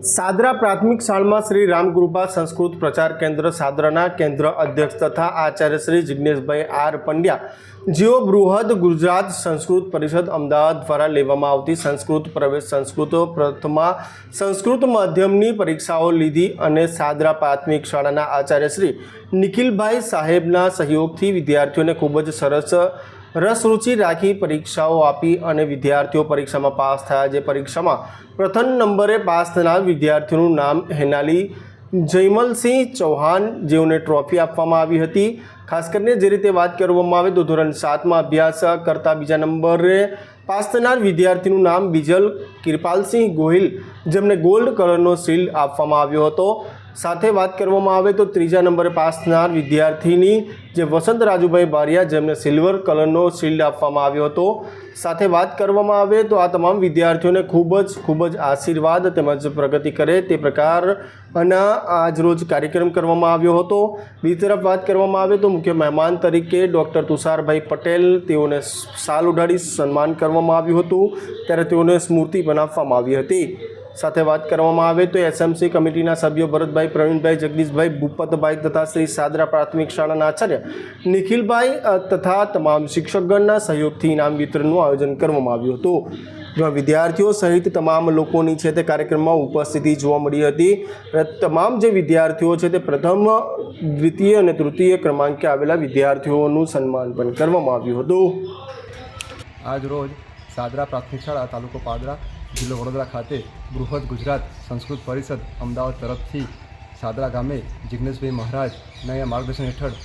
સાદરા પ્રાથમિક શાળામાં શ્રી રામકૃપા સંસ્કૃત પ્રચાર કેન્દ્ર સાદરાના કેન્દ્ર અધ્યક્ષ તથા આચાર્ય શ્રી જિજ્ઞેશભાઈ આર પંડ્યા જેઓ બૃહદ ગુજરાત સંસ્કૃત પરિષદ અમદાવાદ દ્વારા લેવામાં આવતી સંસ્કૃત પ્રવેશ સંસ્કૃત પ્રથમા સંસ્કૃત માધ્યમની પરીક્ષાઓ લીધી અને સાદરા પ્રાથમિક શાળાના આચાર્ય શ્રી નિખિલભાઈ સાહેબના સહયોગથી વિદ્યાર્થીઓને ખૂબ જ સરસ રસરૂચિ રાખી પરીક્ષાઓ આપી અને વિદ્યાર્થીઓ પરીક્ષામાં પાસ થયા। જે પરીક્ષામાં પ્રથમ નંબરે પાસ થનાર વિદ્યાર્થીઓનું નામ હેનાલી જયમલસિંહ ચૌહાણ જેઓને ટ્રોફી આપવામાં આવી હતી। ખાસ કરીને જે રીતે વાત કરવામાં આવે તો ધોરણ 7માં અભ્યાસ કરતા બીજા નંબરે પાસ થનાર વિદ્યાર્થીનું નામ બીજલ કિરપાલસિંહ ગોહિલ જેમને ગોલ્ડ કલરનો શિલ્ડ આપવામાં આવ્યો હતો। સાથે વાત કરવામાં આવે તો ત્રીજા નંબરે પાસ થનાર વિદ્યાર્થીની જે વસંત રાજુભાઈ બારિયા જેમને સિલ્વર કલરનો શિલ્ડ આપવામાં આવ્યો હતો। સાથે વાત કરવામાં આવે તો આ તમામ વિદ્યાર્થીઓને ખૂબ જ આશીર્વાદ તેમજ પ્રગતિ કરે તે પ્રકારના આજરોજ કાર્યક્રમ કરવામાં આવ્યો હતો। બીજી તરફ વાત કરવામાં આવે તો મુખ્ય મહેમાન તરીકે ડૉક્ટર તુષારભાઈ પટેલ તેઓને શાલ ઉડાડી સન્માન કરવામાં આવ્યું હતું, ત્યારે તેઓને સ્મૃતિ બનાવવામાં આવી હતી। સાથે વાત કરવામાં આવે તો એસએમસી કમિટીના સભ્યો ભરતભાઈ, પ્રવીણભાઈ, જગદીશભાઈ, ભૂપતભાઈ તથા શ્રી સાદરા પ્રાથમિક શાળાના આચાર્ય નિખિલભાઈ તથા તમામ શિક્ષકગણના સહયોગથી ઇનામ વિતરણનું આયોજન કરવામાં આવ્યું હતું, જેમાં વિદ્યાર્થીઓ સહિત તમામ લોકોની છે તે કાર્યક્રમમાં ઉપસ્થિતિ જોવા મળી હતી। તમામ જે વિદ્યાર્થીઓ છે તે પ્રથમ, દ્વિતીય અને તૃતીય ક્રમાંકે આવેલા વિદ્યાર્થીઓનું સન્માન પણ કરવામાં આવ્યું હતું। આજ રોજ સાદરા પ્રાથમિક શાળા તાલુકો પાદરા જિલ્લો વડોદરા ખાતે બૃહદ ગુજરાત સંસ્કૃત પરિષદ અમદાવાદ તરફથી સાદરા ગામે જિજ્ઞેશભાઈ મહારાજના માર્ગદર્શન હેઠળ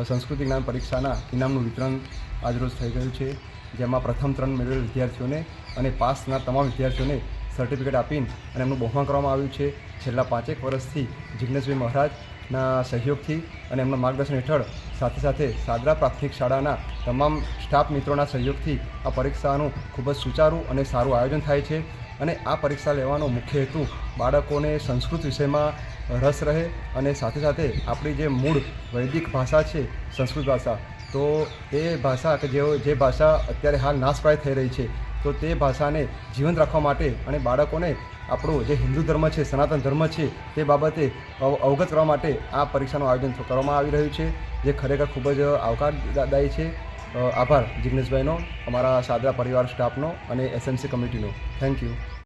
સંસ્કૃત જ્ઞાન પરીક્ષાના ઇનામનું વિતરણ આજરોજ થઈ ગયું છે, જેમાં પ્રથમ 3 મેળવેલ વિદ્યાર્થીઓને અને પાસ થનાર તમામ વિદ્યાર્થીઓને સર્ટિફિકેટ આપીને અને એમનું બહુમાન કરવામાં આવ્યું છે। છેલ્લા 5 વર્ષથી જિજ્ઞેશભાઈ મહારાજના સહયોગથી અને એમના માર્ગદર્શન હેઠળ સાથે સાદરા પ્રાથમિક શાળાના તમામ સ્ટાફ મિત્રોના સહયોગથી આ પરીક્ષાનું ખૂબ જ સુચારું અને સારું આયોજન થાય છે। અને આ પરીક્ષા લેવાનો મુખ્ય હેતુ બાળકોને સંસ્કૃત વિષયમાં રસ રહે અને સાથે આપણી જે મૂળ વૈદિક ભાષા છે સંસ્કૃત ભાષા, તો એ ભાષા કે જે ભાષા અત્યારે હાલ નાશપ્રાય થઈ રહી છે, તો તે ભાષાને જીવંત રાખવા માટે અને બાળકોને આપણું જે હિન્દુ ધર્મ છે, સનાતન ધર્મ છે, તે બાબતે અવગત કરવા માટે આ પરીક્ષાનું આયોજન કરવામાં આવી રહ્યું છે, જે ખરેખર ખૂબ જ આવકારદાયી છે। આભાર જિજ્ઞેશભાઈનો, અમારા સાદરા પરિવાર સ્ટાફનો અને એસએમસી કમિટીનો। Thank you.